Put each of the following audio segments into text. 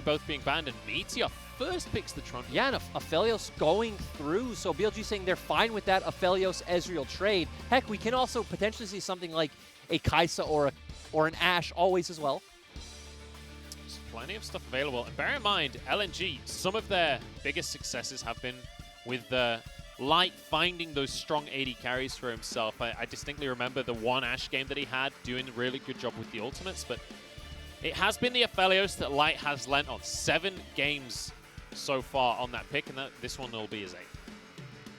both being banned, and Meteor first picks the Tron. Yeah, and Aphelios going through, so BLG saying they're fine with that Aphelios-Ezreal trade. Heck, we can also potentially see something like a Kai'Sa or an Ashe always as well. There's plenty of stuff available. And bear in mind, LNG, some of their biggest successes have been with Light finding those strong AD carries for himself. I distinctly remember the one Ashe game that he had, doing a really good job with the ultimates, but it has been the Aphelios that Light has lent on. 7 games so far on that pick, and this one will be his 8th.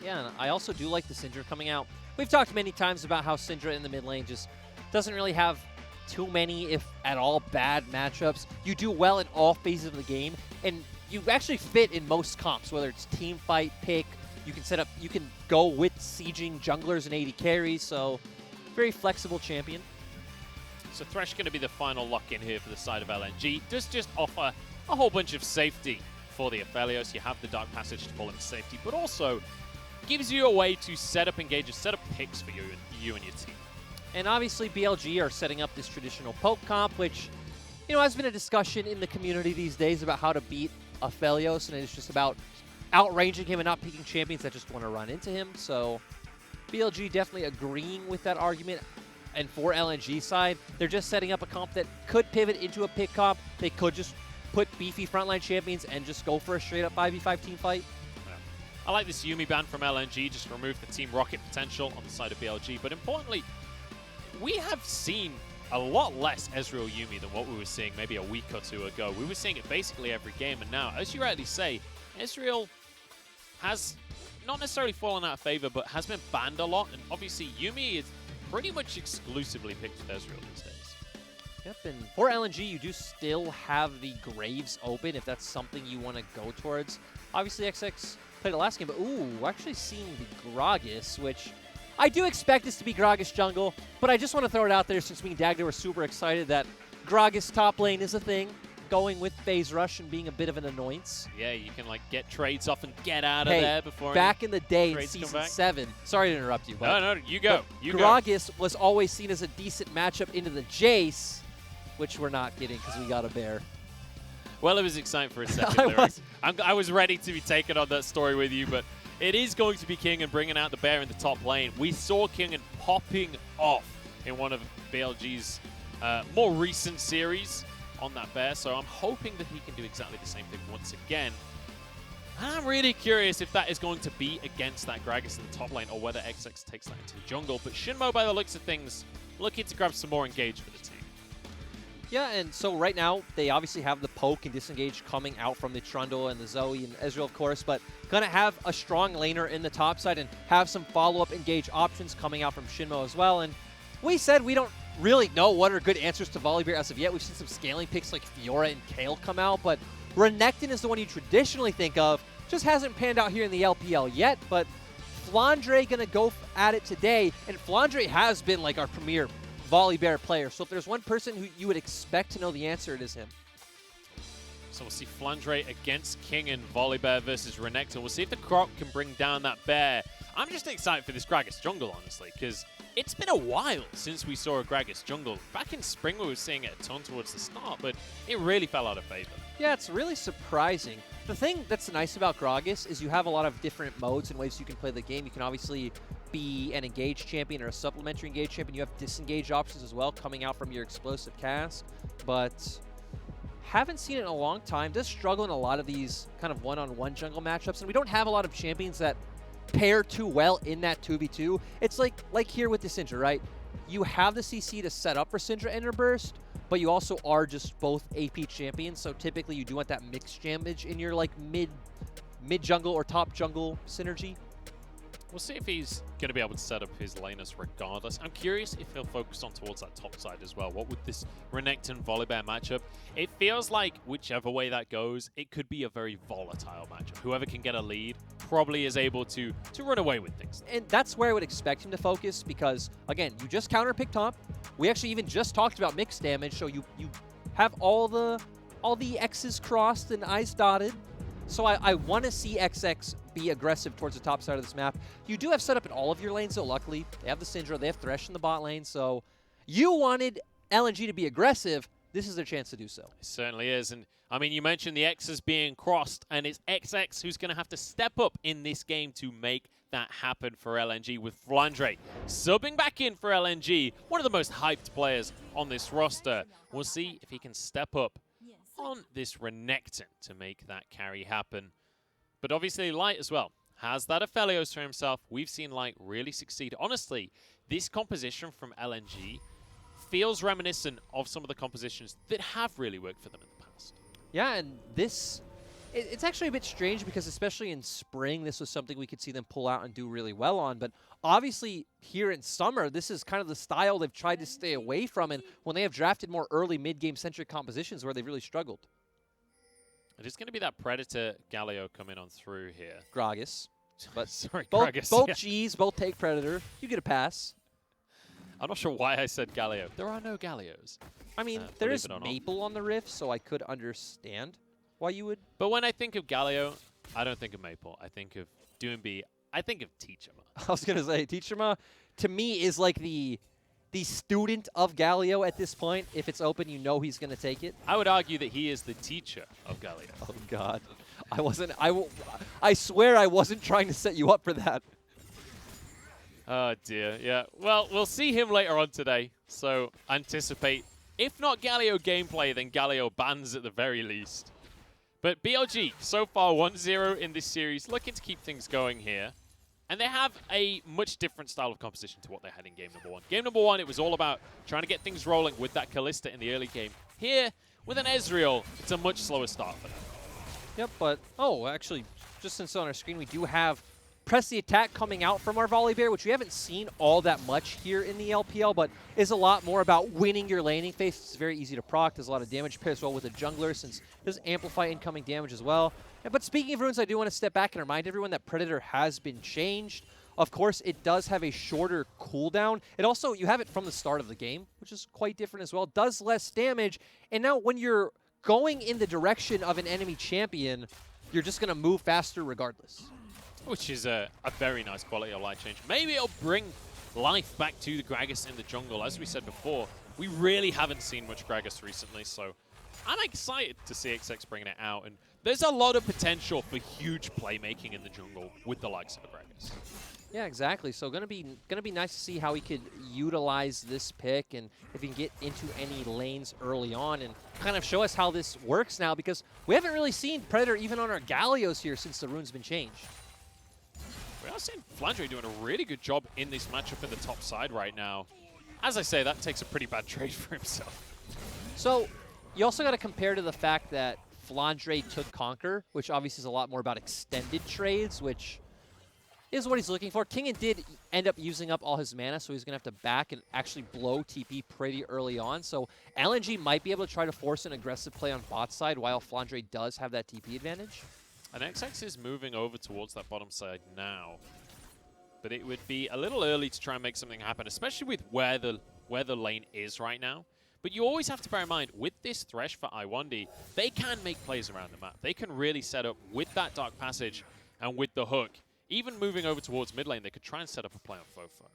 Yeah, and I also do like the Syndra coming out. We've talked many times about how Syndra in the mid lane just doesn't really have too many, if at all, bad matchups. You do well in all phases of the game, and you actually fit in most comps, whether it's team fight, pick. You can set up, you can go with sieging junglers and AD carries, so very flexible champion. So Thresh going to be the final lock-in here for the side of LNG. Does just offer a whole bunch of safety for the Aphelios. You have the Dark Passage to pull in safety, but also gives you a way to set up engages, set up picks for you and your team. And obviously BLG are setting up this traditional poke comp, which, you know, has been a discussion in the community these days about how to beat Aphelios, and it's just about outranging him and not picking champions that just want to run into him. So BLG definitely agreeing with that argument. And for LNG side, they're just setting up a comp that could pivot into a pick comp. They could just put beefy frontline champions and just go for a straight-up 5v5 team fight. Yeah. I like this Yuumi ban from LNG, just remove the Team Rocket potential on the side of BLG. But importantly, we have seen a lot less Ezreal Yuumi than what we were seeing maybe a week or two ago. We were seeing it basically every game, and now, as you rightly say, Ezreal has not necessarily fallen out of favor, but has been banned a lot. And obviously, Yuumi is pretty much exclusively picked with Ezreal these days. Yep, and for LNG, you do still have the Graves open if that's something you want to go towards. Obviously, XX played it last game, but ooh, we're actually seeing the Gragas, which I do expect this to be Gragas jungle, but I just want to throw it out there since me and Dagda were super excited that Gragas top lane is a thing, going with Phase Rush and being a bit of an annoyance. Yeah, you can like get trades off and get out of there before back in the day in Season 7, sorry to interrupt you, but no, you go. Gragas was always seen as a decent matchup into the Jace, which we're not getting because we got a bear. Well, it was exciting for a second. I was ready to be taken on that story with you, but it is going to be King and bringing out the bear in the top lane. We saw King and popping off in one of BLG's more recent series on that bear, so I'm hoping that he can do exactly the same thing once again. And I'm really curious if that is going to be against that Gragas in the top lane or whether XX takes that into the jungle. But Shinmo, by the looks of things, looking to grab some more engage for the team. Yeah, and so right now, they obviously have the poke and disengage coming out from the Trundle and the Zoe and Ezreal, of course, but going to have a strong laner in the top side and have some follow-up engage options coming out from Shinmo as well. And we said we don't really know what are good answers to Volibear as of yet. We've seen some scaling picks like Fiora and Kale come out, but Renekton is the one you traditionally think of. Just hasn't panned out here in the LPL yet, but Flandre going to go at it today, and Flandre has been like our premier Volibear player, so if there's one person who you would expect to know the answer, it is him. So we'll see Flandre against King and Volibear versus Renekton. We'll see if the Croc can bring down that bear. I'm just excited for this Gragas jungle, honestly, because it's been a while since we saw a Gragas jungle. Back in spring, we were seeing it a ton towards the start, but it really fell out of favor. Yeah, it's really surprising. The thing that's nice about Gragas is you have a lot of different modes and ways you can play the game. You can obviously be an engaged champion or a supplementary engaged champion. You have disengage options as well coming out from your explosive cast, but haven't seen it in a long time. Does struggle in a lot of these kind of one-on-one jungle matchups, and we don't have a lot of champions that pair too well in that 2v2. It's like here with the Syndra, right? You have the CC to set up for Syndra Ender Burst, but you also are just both AP champions, so typically you do want that mixed damage in your like mid jungle or top jungle synergy. We'll see if he's going to be able to set up his laners regardless. I'm curious if he'll focus on towards that top side as well. What would this Renekton Volibear matchup? It feels like whichever way that goes, it could be a very volatile matchup. Whoever can get a lead probably is able to run away with things. And that's where I would expect him to focus because, again, you just counterpick top. We actually even just talked about mixed damage, so you have all the X's crossed and I's dotted. So I want to see XX be aggressive towards the top side of this map. You do have setup in all of your lanes, though, luckily. They have the Syndra, they have Thresh in the bot lane, so you wanted LNG to be aggressive. this is their chance to do so. It certainly is. And I mean, you mentioned the X's being crossed, and it's XX who's going to have to step up in this game to make that happen for LNG, with Flandre subbing back in for LNG, one of the most hyped players on this roster. We'll see if he can step up on this Renekton to make that carry happen. But obviously Light as well has that Aphelios for himself. We've seen Light really succeed. Honestly, this composition from LNG feels reminiscent of some of the compositions that have really worked for them in the past. Yeah, and this, it's actually a bit strange because especially in spring, this was something we could see them pull out and do really well on. But obviously here in summer, this is kind of the style they've tried to stay away from. And when they have drafted more early mid-game centric compositions where they've really struggled. It is going to be that Predator Galio coming on through here. Gragas. But sorry, both, Gragas. both Yeah. Gs, both take Predator. You get a pass. I'm not sure why I said Galio. There are no Galios. I mean, there believe is it or not. Maple on the Rift, so I could understand why you would. But when I think of Galio, I don't think of Maple. I think of Doomby. I think of Teachama. I was going to say, Teachama, to me, is like the student of Galio at this point. If it's open, you know he's going to take it. I would argue that he is the teacher of Galio. Oh, God. I swear I wasn't trying to set you up for that. Oh, dear. Yeah. Well, we'll see him later on today. So anticipate, if not Galio gameplay, then Galio bans at the very least. But BLG, so far 1-0 in this series, looking to keep things going here. And they have a much different style of composition to what they had in game number 1. Game number 1, it was all about trying to get things rolling with that Kalista in the early game. Here, with an Ezreal, it's a much slower start for them. Yep, but, oh, actually, just since on our screen, we do have Press the Attack coming out from our Volley Bear, which we haven't seen all that much here in the LPL, but is a lot more about winning your laning phase. It's very easy to proc. There's a lot of damage pairs well with a jungler, since it does amplify incoming damage as well. But speaking of runes, I do want to step back and remind everyone that Predator has been changed. Of course, it does have a shorter cooldown. It also, you have it from the start of the game, which is quite different as well. It does less damage, and now when you're going in the direction of an enemy champion, you're just going to move faster regardless. Which is a very nice quality of life change. Maybe it'll bring life back to the Gragas in the jungle. As we said before, we really haven't seen much Gragas recently, so I'm excited to see XX bringing it out. And there's a lot of potential for huge playmaking in the jungle with the likes of the Gragas. Yeah, exactly. So gonna be nice to see how he could utilize this pick and if he can get into any lanes early on and kind of show us how this works now, because we haven't really seen Predator even on our Gallios here since the rune's been changed. We are seeing Flandre doing a really good job in this matchup in the top side right now. As I say, that takes a pretty bad trade for himself. So you also got to compare to the fact that Flandre took Conquer, which obviously is a lot more about extended trades, which is what he's looking for. Kingen did end up using up all his mana, so he's going to have to back and actually blow TP pretty early on. So LNG might be able to try to force an aggressive play on bot side while Flandre does have that TP advantage. And XX is moving over towards that bottom side now. But it would be a little early to try and make something happen, especially with where the lane is right now. But you always have to bear in mind, with this Thresh for I1D, they can make plays around the map. They can really set up with that Dark Passage and with the hook. Even moving over towards mid lane, they could try and set up a play on Fofo.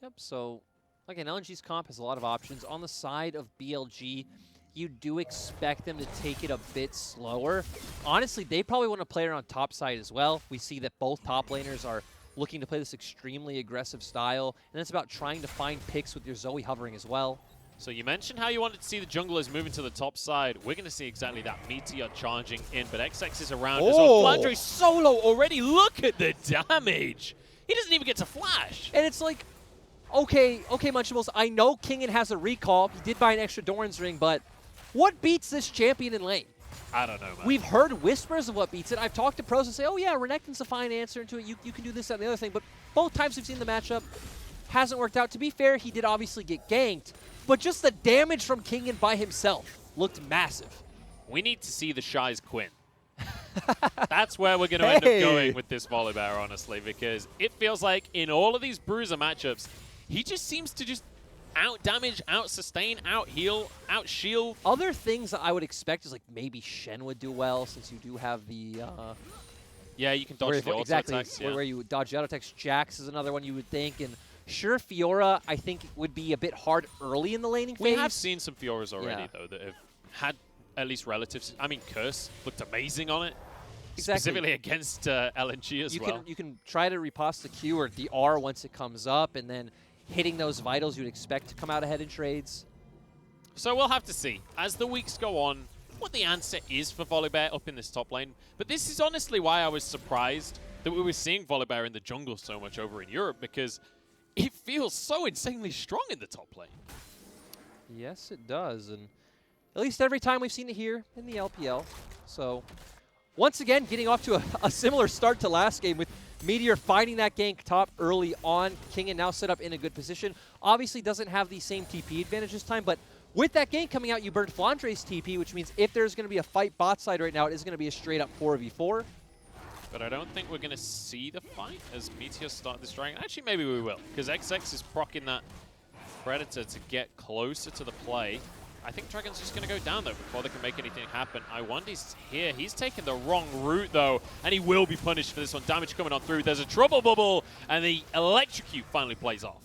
Yep, so again, LNG's comp has a lot of options. On the side of BLG, you do expect them to take it a bit slower. Honestly, they probably want to play it on top side as well. We see that both top laners are looking to play this extremely aggressive style, and it's about trying to find picks with your Zoe hovering as well. So you mentioned how you wanted to see the junglers moving to the top side. We're going to see exactly that. Meteor charging in, but XX is around as well. Flandre solo already. Look at the damage. He doesn't even get to flash. And it's like, okay, Munchables, I know Kingen has a recall. He did buy an extra Doran's ring, but what beats this champion in lane? I don't know, man. We've heard whispers of what beats it. I've talked to pros and say, oh yeah, Renekton's a fine answer to it. You can do this, that, and the other thing. But both times we've seen the matchup, hasn't worked out. To be fair, he did obviously get ganked. But just the damage from Kingen by himself looked massive. We need to see the Shy's Quinn. That's where we're going to end up going with this Volibear, honestly, because it feels like in all of these Bruiser matchups, he just seems to just out-damage, out-sustain, out-heal, out-shield. Other things that I would expect is like maybe Shen would do well, since you do have the... yeah, you can dodge the auto attacks. Where you would dodge the auto attacks. Jax is another one you would think, and Sure, Fiora, I think, would be a bit hard early in the laning phase. We have seen some Fioras already, though, that have had at least relatives. I mean, Curse looked amazing on it. Exactly. Specifically against LNG as well. You can try to repost the Q or the R once it comes up, and then hitting those vitals you'd expect to come out ahead in trades. So we'll have to see, as the weeks go on, what the answer is for Volibear up in this top lane. But this is honestly why I was surprised that we were seeing Volibear in the jungle so much over in Europe, because it feels so insanely strong in the top lane. Yes, it does, and at least every time we've seen it here in the LPL. So once again, getting off to a similar start to last game with Meteor finding that gank top early on. Kingen now set up in a good position. Obviously doesn't have the same TP advantage this time, but with that gank coming out, you burned Flandre's TP, which means if there's going to be a fight bot side right now, it is going to be a straight up 4v4. But I don't think we're going to see the fight as Meteor start this dragon. Actually, maybe we will, because XX is proccing that Predator to get closer to the play. I think Dragon's just going to go down, though, before they can make anything happen. Iwandi's here. He's taking the wrong route, though, and he will be punished for this one. Damage coming on through. There's a trouble bubble, and the electrocute finally plays off.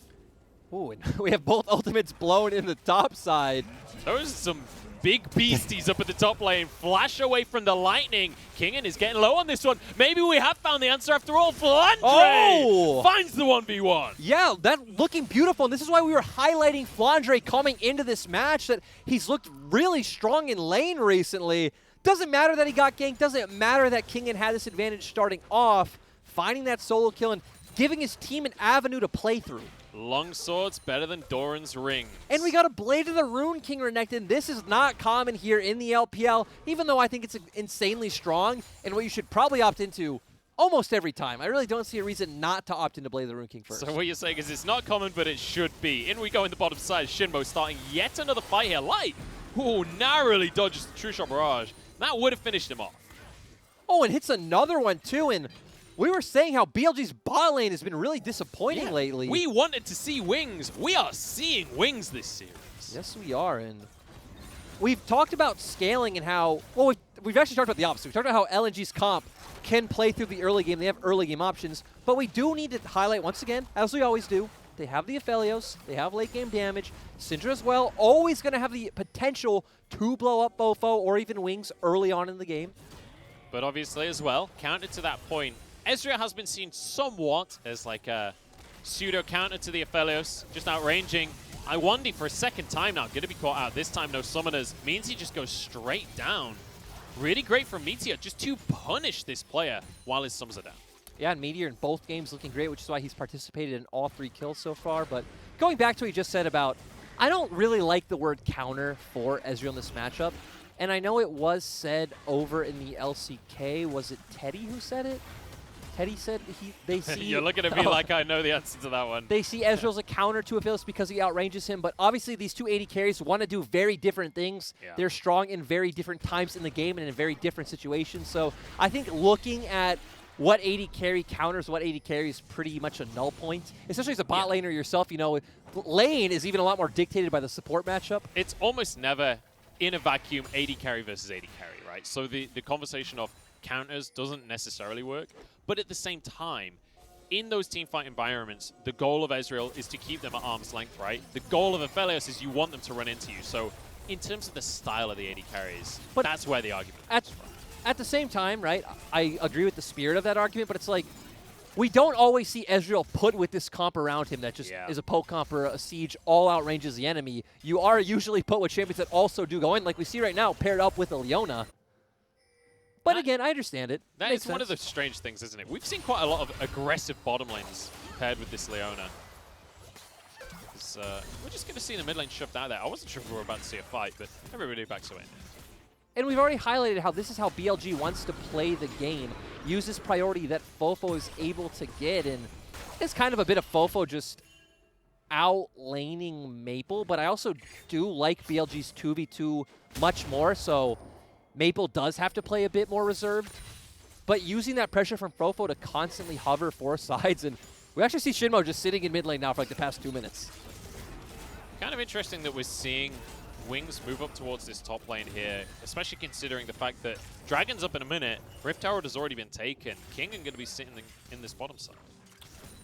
Ooh, and we have both ultimates blown in the top side. Those are some big beasties up at the top lane. Flash away from the lightning. Kingen is getting low on this one. Maybe we have found the answer after all. Flandre finds the 1v1. Yeah, that looking beautiful. And this is why we were highlighting Flandre coming into this match, that he's looked really strong in lane recently. Doesn't matter that he got ganked. Doesn't matter that Kingen had this advantage starting off. Finding that solo kill and giving his team an avenue to play through. Long swords better than Doran's rings. And we got a Blade of the Rune King Renekton. This is not common here in the LPL, even though I think it's insanely strong and what you should probably opt into almost every time. I really don't see a reason not to opt into Blade of the Rune King first. So what you're saying is it's not common, but it should be. In we go in the bottom side. Shinbo starting yet another fight here. Light, who narrowly dodges the True Shot Barrage. That would have finished him off. Oh, and hits another one too, and we were saying how BLG's bot lane has been really disappointing lately. We wanted to see wings. We are seeing wings this series. Yes, we are. And we've talked about scaling and how, well, we've actually talked about the opposite. We've talked about how LNG's comp can play through the early game. They have early game options. But we do need to highlight once again, as we always do, they have the Aphelios. They have late game damage. Syndra as well, always going to have the potential to blow up Bofo or even wings early on in the game. But obviously as well, counter to that point, Ezreal has been seen somewhat as like a pseudo counter to the Aphelios, just outranging Iwandi for a second time now. Going to be caught out. This time no summoners. Means he just goes straight down. Really great from Meteor just to punish this player while his summons are down. Yeah, and Meteor in both games looking great, which is why he's participated in all 3 kills so far. But going back to what he just said about, I don't really like the word counter for Ezreal in this matchup. And I know it was said over in the LCK. Was it Teddy who said it? Teddy said they see... You're looking at me like I know the answer to that one. They see Ezreal's a counter to Aphelios because he outranges him, but obviously these two AD carries want to do very different things. Yeah. They're strong in very different times in the game and in very different situations. So I think looking at what AD carry counters, what AD carry is pretty much a null point. Especially as a bot laner yourself, you know, lane is even a lot more dictated by the support matchup. It's almost never in a vacuum AD carry versus AD carry, right? So the conversation of counters doesn't necessarily work. But at the same time, in those teamfight environments, the goal of Ezreal is to keep them at arm's length, right? The goal of Aphelios is you want them to run into you. So in terms of the style of the AD carries, but that's where the argument comes from. At the same time, right, I agree with the spirit of that argument, but it's like, we don't always see Ezreal put with this comp around him that just is a poke comp or a siege, all outranges the enemy. You are usually put with champions that also do go in, like we see right now, paired up with a Leona. But again, I understand it. That is one of the strange things, isn't it? We've seen quite a lot of aggressive bottom lanes paired with this Leona. We're just going to see the mid lane shoved out there. I wasn't sure if we were about to see a fight, but everybody backs away. And we've already highlighted how this is how BLG wants to play the game. Use this priority that Fofo is able to get, and it's kind of a bit of Fofo just out-laning Maple, but I also do like BLG's 2v2 much more, so Maple does have to play a bit more reserved, but using that pressure from Fofo to constantly hover 4 sides, and we actually see Shinmo just sitting in mid lane now for like the past 2 minutes. Kind of interesting that we're seeing Wings move up towards this top lane here, especially considering the fact that Dragon's up in a minute, Rift Tower has already been taken, Kingen going to be sitting in this bottom side.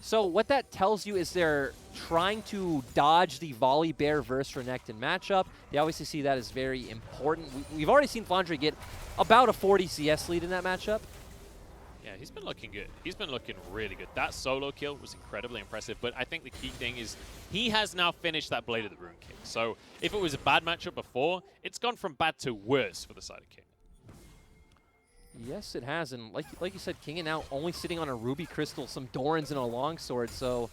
So what that tells you is they're trying to dodge the Volley Bear versus Renekton matchup. They obviously see that as very important. We've already seen Flandre get about a 40 CS lead in that matchup. Yeah, he's been looking good. He's been looking really good. That solo kill was incredibly impressive, but I think the key thing is he has now finished that Blade of the Rune King. So if it was a bad matchup before, it's gone from bad to worse for the side of King. Yes, it has, and like you said, King now only sitting on a Ruby Crystal, some Dorans, and a Longsword, so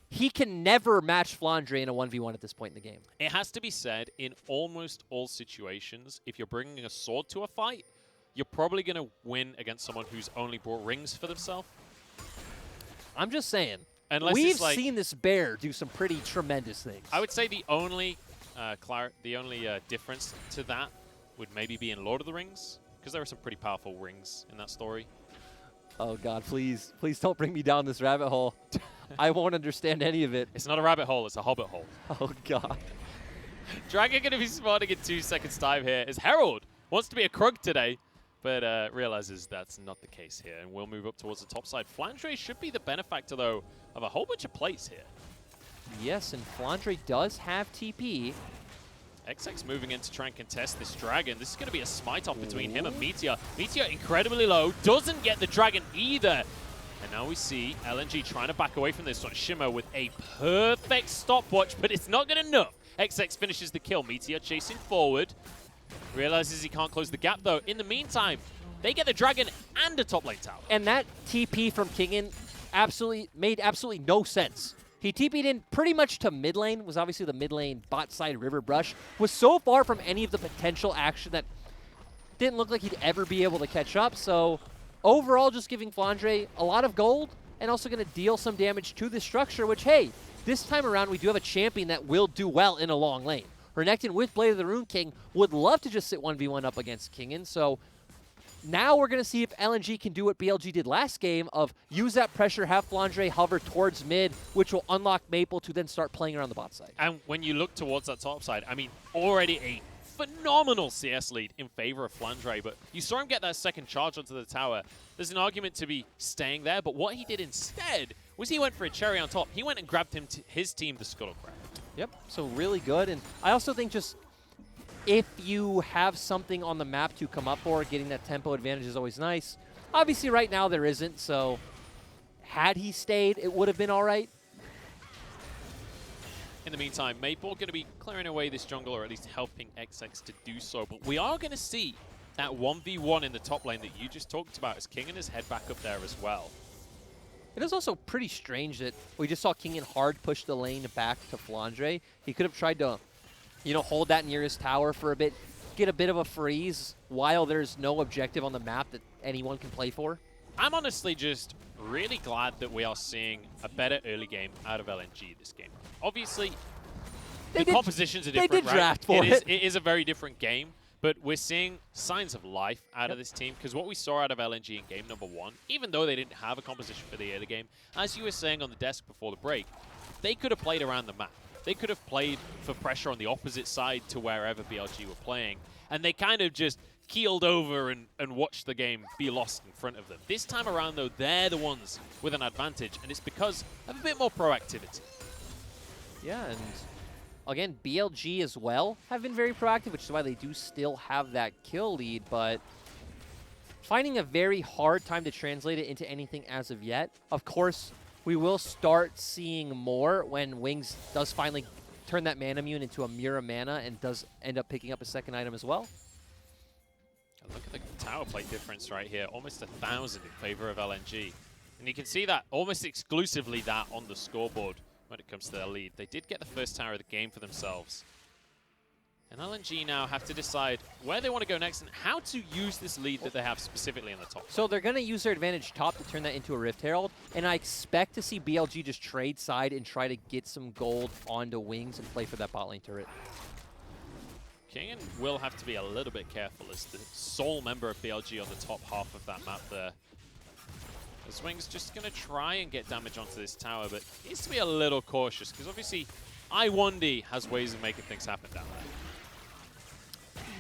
he can never match Flandre in a 1v1 at this point in the game. It has to be said, in almost all situations, if you're bringing a sword to a fight, you're probably going to win against someone who's only brought rings for themselves. I'm just saying. Unless we've like, seen this bear do some pretty tremendous things. I would say the only difference to that would maybe be in Lord of the Rings, because there are some pretty powerful rings in that story. Oh God, please don't bring me down this rabbit hole. I won't understand any of it. It's not a rabbit hole, it's a hobbit hole. Oh God. Dragon going to be spawning in 2 seconds time here as Herald wants to be a Krug today, but realizes that's not the case here, and we'll move up towards the top side. Flandre should be the benefactor, though, of a whole bunch of plays here. Yes, and Flandre does have TP. XX moving in to try and contest this Dragon. This is going to be a smite-off between him and Meteor. Meteor incredibly low, doesn't get the Dragon either. And now we see LNG trying to back away from this on Shimmer with a perfect stopwatch, but it's not good enough. XX finishes the kill. Meteor chasing forward. Realizes he can't close the gap, though. In the meantime, they get the Dragon and a top lane tower. And that TP from Kingen made absolutely no sense. He TP'd in pretty much to mid lane, was obviously the mid lane bot side river brush, was so far from any of the potential action that didn't look like he'd ever be able to catch up. So overall, just giving Flandre a lot of gold and also going to deal some damage to the structure, which, hey, this time around we do have a champion that will do well in a long lane. Renekton with Blade of the Rune King would love to just sit 1v1 up against Kingen, so now we're going to see if LNG can do what BLG did last game of use that pressure, have Flandre hover towards mid, which will unlock Maple to then start playing around the bot side. And when you look towards that top side, I mean, already a phenomenal CS lead in favor of Flandre, but you saw him get that second charge onto the tower. There's an argument to be staying there, but what he did instead was he went for a cherry on top. He went and grabbed his team the Scuttle Crab. Yep, so really good. And I also think just if you have something on the map to come up for, getting that tempo advantage is always nice. Obviously right now there isn't, so had he stayed, it would have been all right. In the meantime, Maple going to be clearing away this jungle, or at least helping XX to do so. But we are going to see that 1v1 in the top lane that you just talked about as Kingen has head back up there as well. It is also pretty strange that we just saw Kingen hard push the lane back to Flandre. He could have tried to, hold that near his tower for a bit, get a bit of a freeze while there's no objective on the map that anyone can play for. I'm honestly just really glad that we are seeing a better early game out of LNG this game. Obviously, the compositions are different, They did draft for it. It is a very different game, but we're seeing signs of life out of this team, because what we saw out of LNG in game number 1, even though they didn't have a composition for the early game, as you were saying on the desk before the break, they could have played around the map. They could have played for pressure on the opposite side to wherever BLG were playing, and they kind of just keeled over and watched the game be lost in front of them. This time around, though, they're the ones with an advantage, and it's because of a bit more proactivity. Yeah, and again, BLG as well have been very proactive, which is why they do still have that kill lead, but finding a very hard time to translate it into anything as of yet. Of course, we will start seeing more when Wings does finally turn that mana immune into a Mira mana and does end up picking up a second item as well. Look at the tower plate difference right here, almost 1,000 in favor of LNG. And you can see that almost exclusively that on the scoreboard when it comes to their lead. They did get the first tower of the game for themselves. And LNG now have to decide where they want to go next and how to use this lead that they have specifically in the top. So they're going to use their advantage top to turn that into a Rift Herald, and I expect to see BLG just trade side and try to get some gold onto Wings and play for that bot lane turret. Kingen will have to be a little bit careful as the sole member of BLG on the top half of that map there. The Wings just going to try and get damage onto this tower, but needs to be a little cautious because obviously I1D has ways of making things happen down there.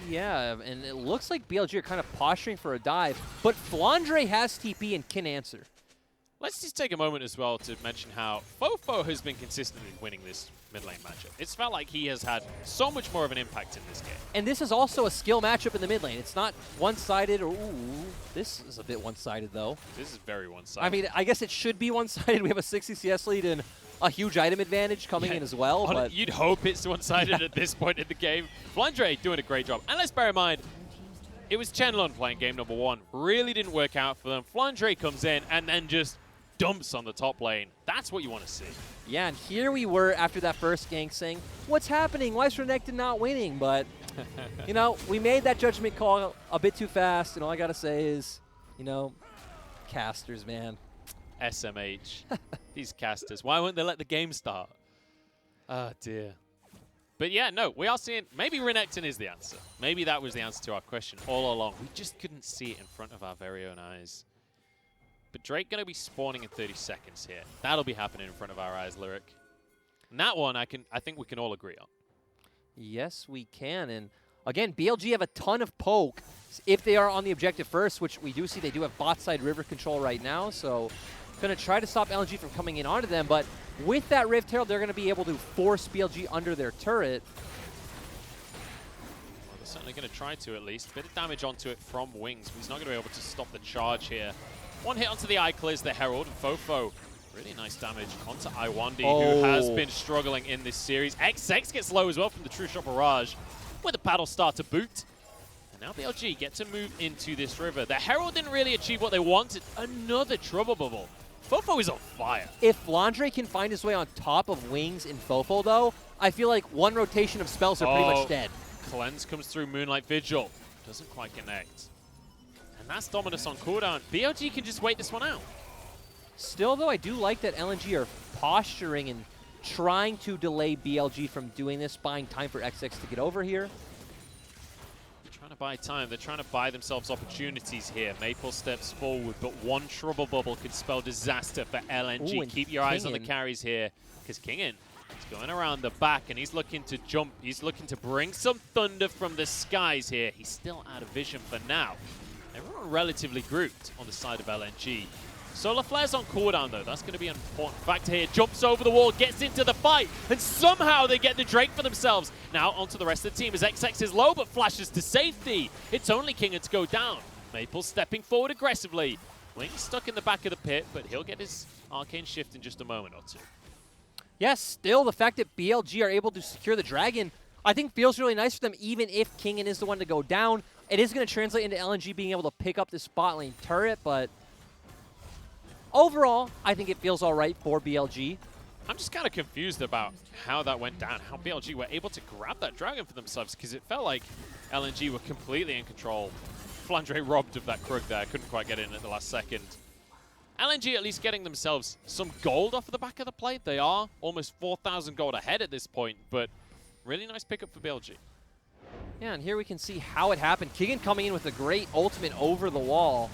Yeah, and it looks like BLG are kind of posturing for a dive, but Flandre has TP and can answer. Let's just take a moment as well to mention how Fofo has been consistently winning this mid lane matchup. It's felt like he has had so much more of an impact in this game. And this is also a skill matchup in the mid lane. It's not one-sided. Ooh, this is a bit one-sided, though. This is very one-sided. I mean, I guess it should be one-sided. We have a 60 CS lead and a huge item advantage coming in as well. But you'd hope it's one-sided at this point in the game. Flandre doing a great job. And let's bear in mind, it was Chenlong playing game number 1. Really didn't work out for them. Flandre comes in and then just dumps on the top lane. That's what you want to see. Yeah, and here we were after that first gank saying, what's happening? Why is Renekton not winning? But, you know, we made that judgment call a bit too fast, and all I got to say is, you know, casters, man. SMH. These casters. Why won't they let the game start? Oh, dear. But yeah, no, we are seeing, maybe Renekton is the answer. Maybe that was the answer to our question all along. We just couldn't see it in front of our very own eyes. But Drake going to be spawning in 30 seconds here. That'll be happening in front of our eyes, Lyric. And that one, I think we can all agree on. Yes, we can. And again, BLG have a ton of poke if they are on the objective first, which we do see they do have bot side river control right now. So going to try to stop LNG from coming in onto them. But with that Rift Herald, they're going to be able to force BLG under their turret. Well, they're certainly going to try to, at least. A bit of damage onto it from Wings, but he's not going to be able to stop the charge here. One hit onto the eye clears the Herald, and Fofo, really nice damage onto Iwandi, who has been struggling in this series. XX gets low as well from the True Shot Barrage, with a paddle start to boot. And now BLG get to move into this river. The Herald didn't really achieve what they wanted. Another Trouble Bubble. Fofo is on fire. If Flandre can find his way on top of Wings in Fofo, though, I feel like one rotation of spells are pretty much dead. Cleanse comes through Moonlight Vigil. Doesn't quite connect. And that's Dominus on cooldown. BLG can just wait this one out. Still, though, I do like that LNG are posturing and trying to delay BLG from doing this, buying time for XX to get over here. They're trying to buy time. They're trying to buy themselves opportunities here. Maple steps forward, but one Trouble Bubble could spell disaster for LNG. Ooh, keep your eyes on the carries here, because Kingin is going around the back, and he's looking to jump. He's looking to bring some thunder from the skies here. He's still out of vision for now. Everyone relatively grouped on the side of LNG. Solar Flare's on cooldown, though. That's going to be an important factor here. Jumps over the wall, gets into the fight, and somehow they get the Drake for themselves. Now onto the rest of the team as XX is low, but flashes to safety. It's only Kinger to go down. Maple stepping forward aggressively. Wings stuck in the back of the pit, but he'll get his Arcane Shift in just a moment or two. Yes, still the fact that BLG are able to secure the Dragon, I think feels really nice for them, even if Kingin is the one to go down. It is going to translate into LNG being able to pick up this bot lane turret, but overall, I think it feels all right for BLG. I'm just kind of confused about how that went down, how BLG were able to grab that dragon for themselves, because it felt like LNG were completely in control. Flandre robbed of that Krug there, couldn't quite get in at the last second. LNG at least getting themselves some gold off of the back of the plate. They are almost 4,000 gold ahead at this point, but really nice pickup for BLG. Yeah, and here we can see how it happened. Keegan coming in with a great ultimate over the wall.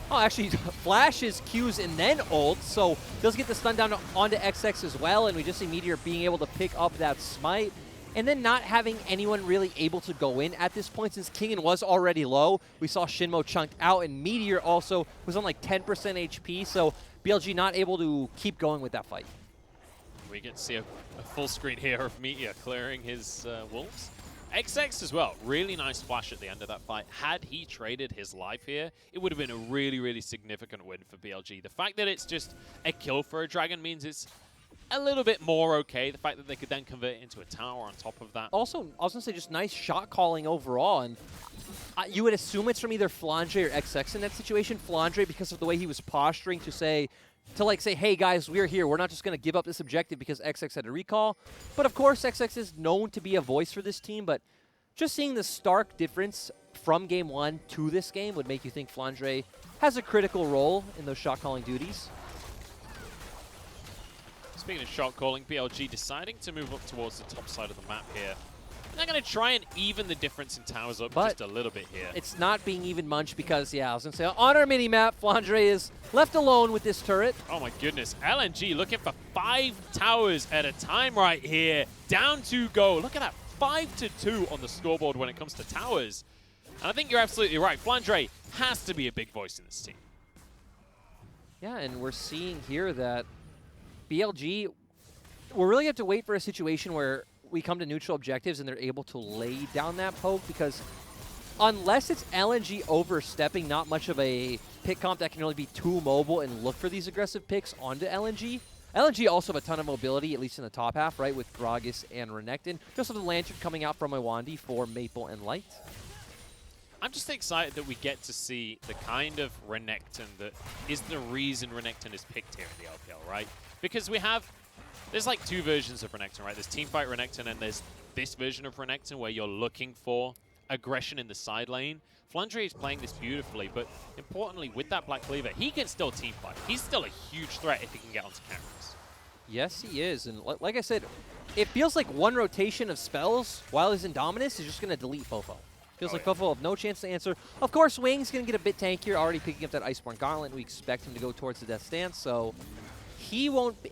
Oh, actually, flashes, Qs, and then ult, so does get the stun down onto XX as well, and we just see Meteor being able to pick up that smite, and then not having anyone really able to go in at this point since Keegan was already low. We saw Shinmo chunked out, and Meteor also was on like 10% HP, so BLG not able to keep going with that fight. We get to see a full screen here of Meteor clearing his wolves. XX as well, really nice flash at the end of that fight. Had he traded his life here, it would have been a really, really significant win for BLG. The fact that it's just a kill for a dragon means it's a little bit more okay. The fact that they could then convert it into a tower on top of that. Also, I was going to say just nice shot calling overall, and you would assume it's from either Flandre or XX in that situation. Flandre, because of the way he was posturing to say, hey guys, we're here. We're not just going to give up this objective because XX had a recall. But of course, XX is known to be a voice for this team, but just seeing the stark difference from Game 1 to this game would make you think Flandre has a critical role in those shot calling duties. Speaking of shot calling, BLG deciding to move up towards the top side of the map here. And they're going to try and even the difference in towers up just a little bit here. It's not being even munched because, yeah, I was going to say, on our mini-map, Flandre is left alone with this turret. Oh my goodness, LNG looking for 5 towers at a time right here. Down to go. Look at that, 5-2 on the scoreboard when it comes to towers. And I think you're absolutely right. Flandre has to be a big voice in this team. Yeah, and we're seeing here that BLG, we're really have to wait for a situation where we come to neutral objectives and they're able to lay down that poke, because unless it's LNG overstepping, not much of a pick comp that can really be too mobile and look for these aggressive picks onto LNG. LNG also have a ton of mobility, at least in the top half, right, with Gragas and Renekton. You also have the Lantern coming out from Iwandi for Maple and Light. I'm just excited that we get to see the kind of Renekton that is the reason Renekton is picked here in the LPL, right? Because there's like two versions of Renekton, right? There's Teamfight Renekton and there's this version of Renekton where you're looking for aggression in the side lane. Flandre is playing this beautifully, but importantly, with that Black Cleaver, he can still teamfight. He's still a huge threat if he can get onto cameras. Yes, he is. And like I said, it feels like one rotation of spells while he's in Dominus is just going to delete Fofo. Feels like Fofo will have no chance to answer. Of course, Wing's going to get a bit tankier, already picking up that Iceborne Gauntlet. We expect him to go towards the Death Stance, so it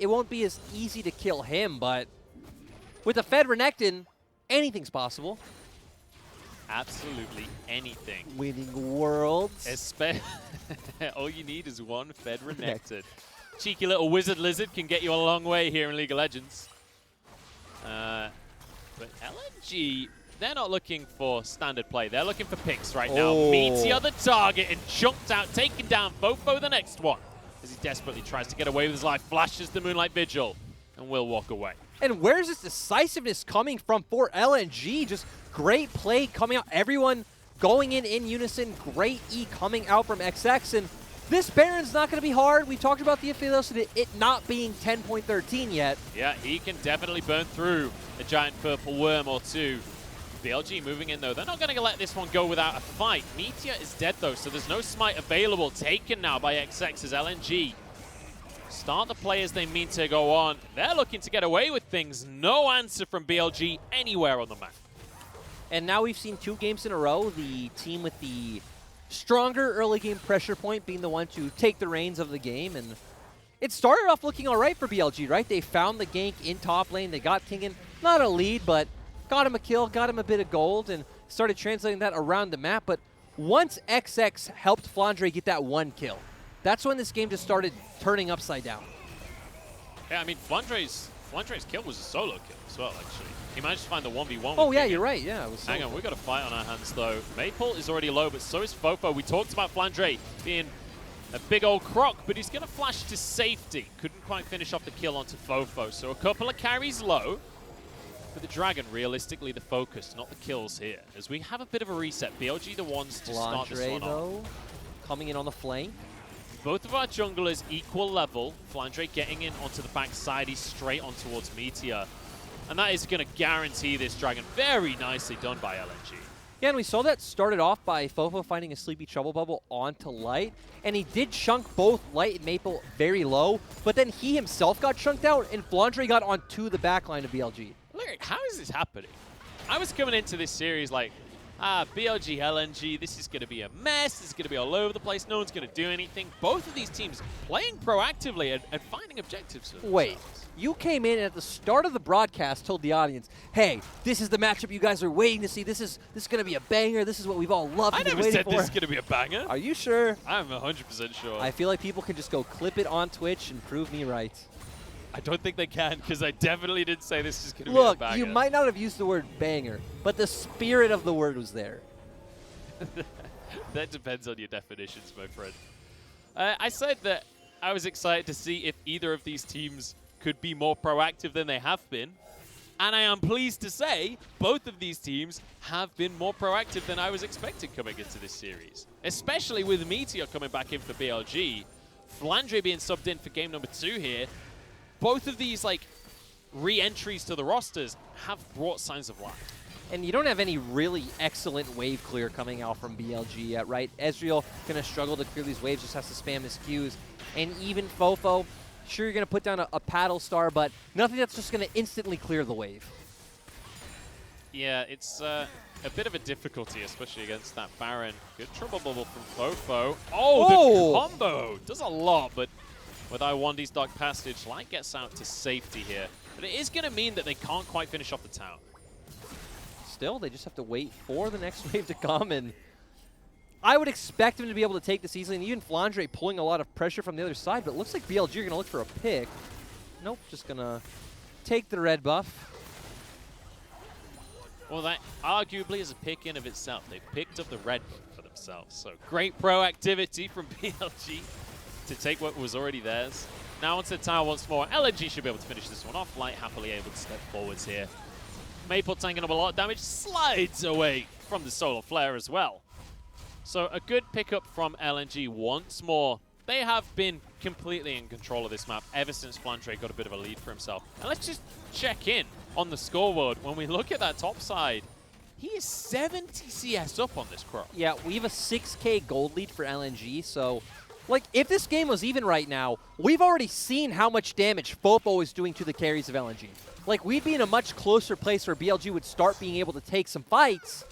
won't be as easy to kill him, but with a fed Renekton, anything's possible. Absolutely anything. Winning worlds. All you need is one fed Renekton. Cheeky little wizard lizard can get you a long way here in League of Legends. But LNG, they're not looking for standard play. They're looking for picks right now. Meteor the target and chunked out, taking down Fofo the next one. As he desperately tries to get away with his life, flashes the Moonlight Vigil and will walk away. And where's this decisiveness coming from for LNG? Just great play coming out. Everyone going in unison. Great E coming out from XX. And this Baron's not going to be hard. We talked about the affiliates of it not being 10.13 yet. Yeah, he can definitely burn through a giant purple worm or two. BLG moving in, though. They're not going to let this one go without a fight. Meteor is dead, though, so there's no smite available. Taken now by XX as LNG start the play as they mean to go on. They're looking to get away with things. No answer from BLG anywhere on the map. And now we've seen 2 games in a row. The team with the stronger early game pressure point being the one to take the reins of the game. And it started off looking all right for BLG, right? They found the gank in top lane. They got Kingen, not a lead, but got him a kill, got him a bit of gold, and started translating that around the map. But once XX helped Flandre get that 1 kill, that's when this game just started turning upside down. Yeah, I mean, Flandre's kill was a solo kill as well, actually. He managed to find the 1v1. Oh, yeah, you're right. Yeah, it was Hang on, we've got a fight on our hands, though. Maple is already low, but so is Fofo. We talked about Flandre being a big old croc, but he's going to flash to safety. Couldn't quite finish off the kill onto Fofo. So a couple of carries low. But the Dragon, realistically, the focus, not the kills here. As we have a bit of a reset. BLG the ones to start this one off. Coming in on the flank. Both of our junglers equal level. Flandre getting in onto the backside. He's straight on towards Meteor. And that is going to guarantee this Dragon. Very nicely done by LNG. Yeah, and we saw that started off by Fofo finding a Sleepy Trouble Bubble onto Light. And he did chunk both Light and Maple very low. But then he himself got chunked out, and Flandre got onto the backline of BLG. Look, how is this happening? I was coming into this series like, BLG, LNG, this is going to be a mess. This is going to be all over the place. No one's going to do anything. Both of these teams playing proactively and finding objectives for themselves. Wait, you came in at the start of the broadcast, told the audience, hey, this is the matchup you guys are waiting to see. This is going to be a banger. This is what we've all loved and been waiting for. I never said this is going to be a banger. Are you sure? I'm 100% sure. I feel like people can just go clip it on Twitch and prove me right. I don't think they can, because I definitely didn't say this is going to be a banger. Look, you might not have used the word banger, but the spirit of the word was there. That depends on your definitions, my friend. I said that I was excited to see if either of these teams could be more proactive than they have been. And I am pleased to say both of these teams have been more proactive than I was expecting coming into this series. Especially with Meteor coming back in for BLG. Flandre being subbed in for game number 2 here. Both of these re-entries to the rosters have brought signs of life. And you don't have any really excellent wave clear coming out from BLG yet, right? Ezreal going to struggle to clear these waves, just has to spam his Qs. And even Fofo, sure, you're going to put down a paddle star, but nothing that's just going to instantly clear the wave. Yeah, it's a bit of a difficulty, especially against that Baron. Good trouble bubble from Fofo. Oh, the combo does a lot, but with Iwandi's Dark Passage, Light gets out to safety here. But it is going to mean that they can't quite finish off the town. Still, they just have to wait for the next wave to come, and I would expect him to be able to take this easily, and even Flandre pulling a lot of pressure from the other side, but it looks like BLG are going to look for a pick. Nope, just going to take the red buff. Well, that arguably is a pick in of itself. They picked up the red buff for themselves. So great proactivity from BLG to take what was already theirs. Now onto the tower once more. LNG should be able to finish this one off. Light happily able to step forwards here. Maple tanking up a lot of damage, slides away from the solar flare as well. So a good pickup from LNG once more. They have been completely in control of this map ever since Flandre got a bit of a lead for himself. And let's just check in on the scoreboard. When we look at that top side, he is 70 CS up on this Crow. Yeah, we have a 6K gold lead for LNG, so like if this game was even right now, we've already seen how much damage Fofo is doing to the carries of LNG. Like we'd be in a much closer place where BLG would start being able to take some fights.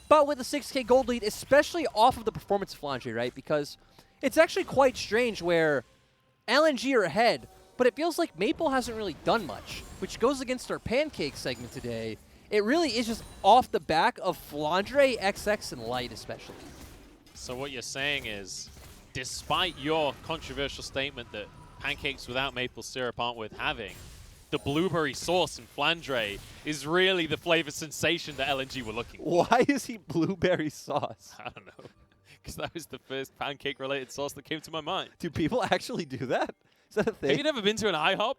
But with a 6K gold lead, especially off of the performance of Flandre, right? Because it's actually quite strange where LNG are ahead, but it feels like Maple hasn't really done much, which goes against our pancake segment today. It really is just off the back of Flandre, XX, and Light especially. So what you're saying is, despite your controversial statement that pancakes without maple syrup aren't worth having, the blueberry sauce in Flandre is really the flavor sensation that LNG were looking for. Why is he blueberry sauce? I don't know. Because that was the first pancake-related sauce that came to my mind. Do people actually do that? Is that a thing? Have you never been to an IHOP?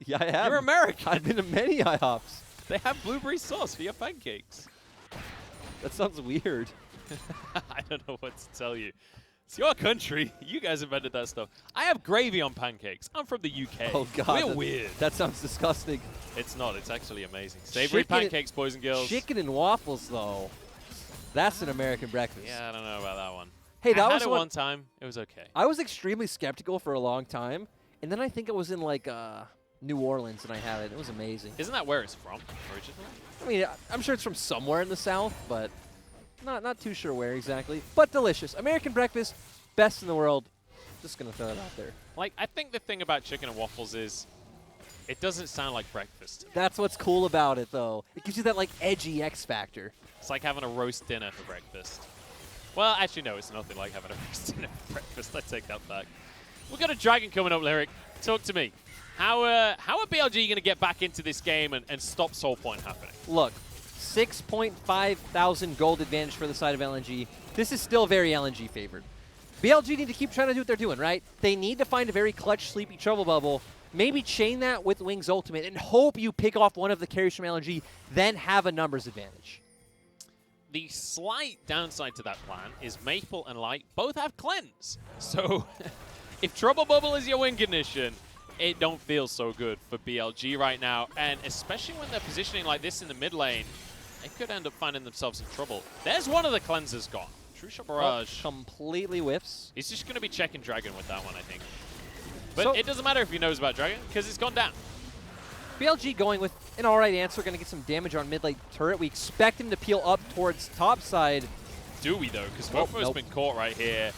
Yeah, I have. You're American. I've been to many IHOPs. They have blueberry sauce for your pancakes. That sounds weird. I don't know what to tell you. It's your country. You guys invented that stuff. I have gravy on pancakes. I'm from the UK. Oh, God. We're weird. That sounds disgusting. It's not. It's actually amazing. Savory pancakes, boys and girls. Chicken and waffles, though. That's an American breakfast. Yeah, I don't know about that one. Hey, that I was had it one time. It was okay. I was extremely skeptical for a long time, and then I think it was in, like, New Orleans, and I had it. It was amazing. Isn't that where it's from originally? I mean, I'm sure it's from somewhere in the South, but not too sure where exactly. But delicious. American breakfast, best in the world. Just going to throw it out there. Like, I think the thing about chicken and waffles is it doesn't sound like breakfast. That's what's cool about it, though. It gives you that, like, edgy X factor. It's like having a roast dinner for breakfast. Well, actually, no, it's nothing like having a roast dinner for breakfast. I take that back. We've got a dragon coming up, Lyric. Talk to me. How are BLG going to get back into this game and stop Soul Point happening? Look, 6.5 thousand gold advantage for the side of LNG. This is still very LNG favored. BLG need to keep trying to do what they're doing, right? They need to find a very clutch, sleepy trouble bubble, maybe chain that with Wings Ultimate, and hope you pick off one of the carries from LNG, then have a numbers advantage. The slight downside to that plan is Maple and Light both have Cleanse. So if Trouble Bubble is your win condition, it don't feel so good for BLG right now. And especially when they're positioning like this in the mid lane, they could end up finding themselves in trouble. There's one of the cleansers gone. True Shot Barrage. Completely whiffs. He's just going to be checking Dragon with that one, I think. But So it doesn't matter if he knows about Dragon, because it's gone down. BLG going with an alright answer, going to get some damage on mid lane turret. We expect him to peel up towards top side. Do we, though? Because Fofo's been caught right here.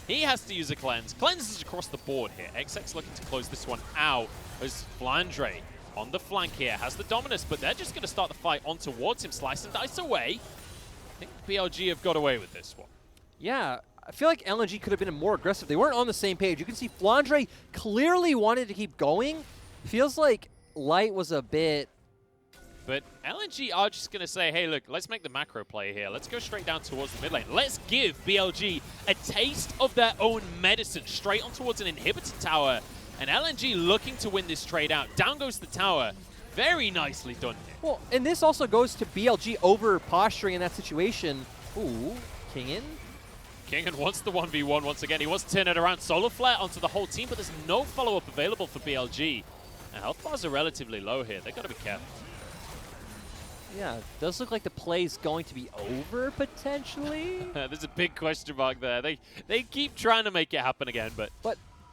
He has to use a cleanse. Cleanse is across the board here. XX looking to close this one out as Flandre on the flank here has the dominance, but they're just going to start the fight on towards him. Slice and dice away. I think BLG have got away with this one. Yeah, I feel like LNG could have been more aggressive. They weren't on the same page. You can see Flandre clearly wanted to keep going. Feels like Light was a bit... But LNG are just going to say, hey, look, let's make the macro play here. Let's go straight down towards the mid lane. Let's give BLG a taste of their own medicine straight on towards an inhibitor tower. And LNG looking to win this trade out. Down goes the tower. Very nicely done here. Well, and this also goes to BLG over posturing in that situation. Ooh, Kingin. Kingin wants the 1v1 once again. He wants to turn it around. Solar Flare onto the whole team, but there's no follow-up available for BLG. Now, health bars are relatively low here. They've got to be careful. Yeah, it does look like the play's going to be over, potentially. There's a big question mark there. They keep trying to make it happen again, but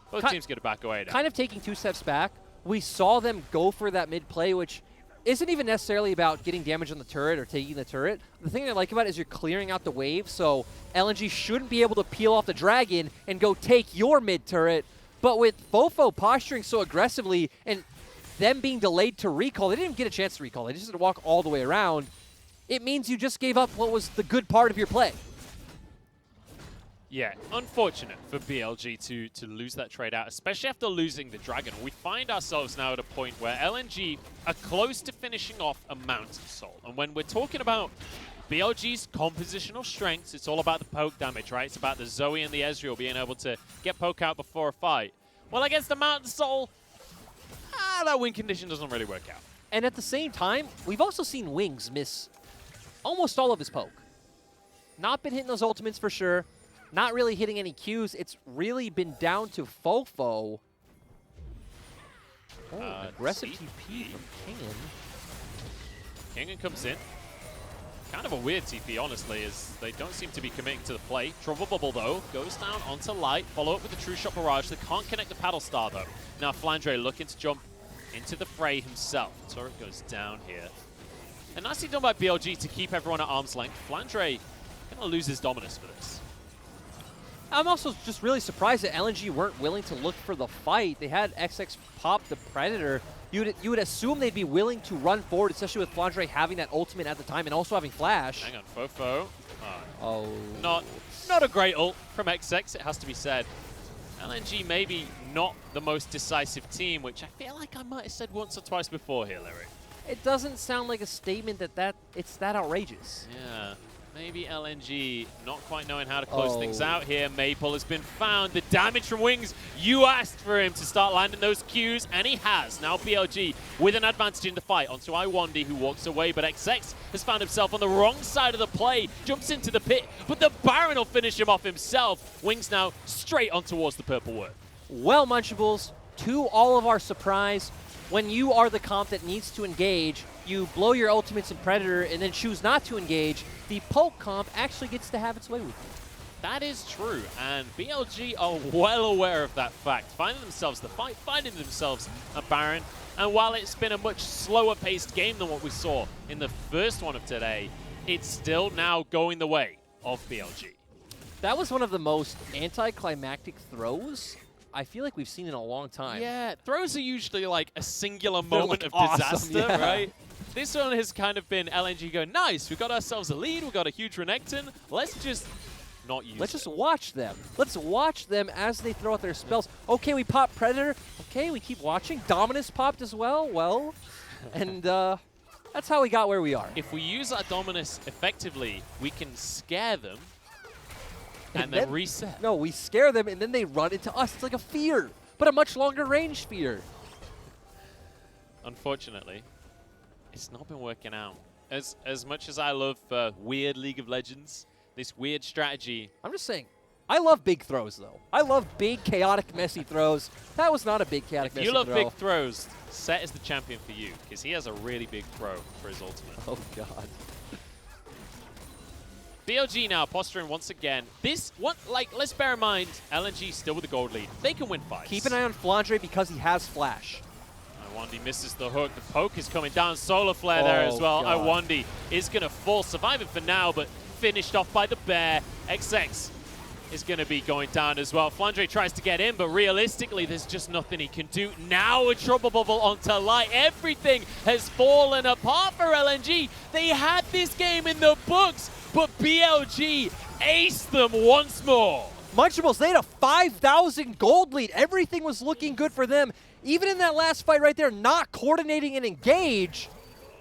both teams get to back away now. Kind of taking 2 steps back, we saw them go for that mid play, which isn't even necessarily about getting damage on the turret or taking the turret. The thing I like about it is you're clearing out the wave, so LNG shouldn't be able to peel off the dragon and go take your mid turret. But with Fofo posturing so aggressively and them being delayed to recall, they didn't even get a chance to recall. They just had to walk all the way around. It means you just gave up what was the good part of your play. Yeah, unfortunate for BLG to lose that trade out, especially after losing the Dragon. We find ourselves now at a point where LNG are close to finishing off a Mountain Soul. And when we're talking about BLG's compositional strengths, it's all about the poke damage, right? It's about the Zoe and the Ezreal being able to get poke out before a fight. Well, against the Mountain Soul, that win condition doesn't really work out. And at the same time, we've also seen Wings miss almost all of his poke. Not been hitting those ultimates for sure. Not really hitting any Qs. It's really been down to Fofo. Oh, aggressive TP from Kingen. Kingen comes in. Kind of a weird TP, honestly, as they don't seem to be committing to the play. Trouble Bubble, though, goes down onto Light. Follow up with the True Shot Barrage. They can't connect the Paddle Star, though. Now Flandre looking to jump into the fray himself. Turret goes down here. And nicely done by BLG to keep everyone at arm's length. Flandre going to lose his dominance for this. I'm also just really surprised that LNG weren't willing to look for the fight. They had XX pop the Predator. You would assume they'd be willing to run forward, especially with Flandre having that ultimate at the time and also having Flash. Hang on, Fofo. Oh. Not a great ult from XX, it has to be said. LNG maybe not the most decisive team, which I feel like I might have said once or twice before here, Lyric. It doesn't sound like a statement that it's that outrageous. Yeah. Maybe LNG not quite knowing how to close things out here. Maple has been found. The damage from Wings, you asked for him to start landing those Qs, and he has. Now BLG with an advantage in the fight onto Iwandi, who walks away, but XX has found himself on the wrong side of the play, jumps into the pit, but the Baron will finish him off himself. Wings now straight on towards the purple word. Well, Munchables, to all of our surprise, when you are the comp that needs to engage, you blow your ultimates in Predator and then choose not to engage, the poke comp actually gets to have its way with you. That is true, and BLG are well aware of that fact, finding themselves the fight, finding themselves a Baron, and while it's been a much slower paced game than what we saw in the first one of today, it's still now going the way of BLG. That was one of the most anticlimactic throws I feel like we've seen in a long time. Yeah, throws are usually like a singular moment of awesome, disaster, yeah. right? This one has kind of been LNG going, nice, we got ourselves a lead, we got a huge Renekton, let's just not use Let's just watch them. Let's watch them as they throw out their spells. Okay, we pop Predator. Okay, we keep watching. Dominus popped as well. And that's how we got where we are. If we use our Dominus effectively, we can scare them and then reset. No, we scare them and then they run into us. It's like a fear, but a much longer range fear. Unfortunately, it's not been working out. As much as I love weird League of Legends, this weird strategy. I'm just saying, I love big throws, though. I love big, chaotic, messy throws. That was not a big, chaotic, messy throw. If you love big throws, Set is the champion for you, because he has a really big throw for his ultimate. Oh, God. BLG now posturing once again. This one, like, let's bear in mind, LNG still with the gold lead. They can win fights. Keep an eye on Flandre because he has Flash. Iwandi misses the hook. The poke is coming down. Solar Flare there as well. God. Iwandi is going to fall, surviving for now, but finished off by the bear. XX is going to be going down as well. Flandre tries to get in, but realistically, there's just nothing he can do. Now a Trouble Bubble onto Light. Everything has fallen apart for LNG. They had this game in the books, but BLG aced them once more. Munchables, they had a 5,000 gold lead. Everything was looking good for them. Even in that last fight right there, not coordinating and engage.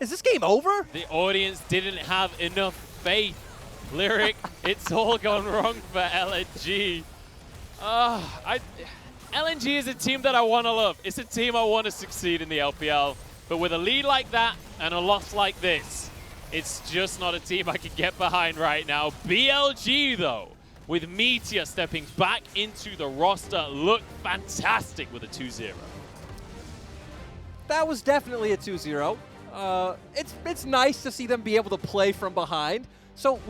Is this game over? The audience didn't have enough faith. Lyric, it's all gone wrong for LNG. LNG is a team that I want to love. It's a team I want to succeed in the LPL. But with a lead like that and a loss like this, it's just not a team I can get behind right now. BLG, though, with Meteor stepping back into the roster, look fantastic with a 2-0. That was definitely a 2-0. It's nice to see them be able to play from behind. So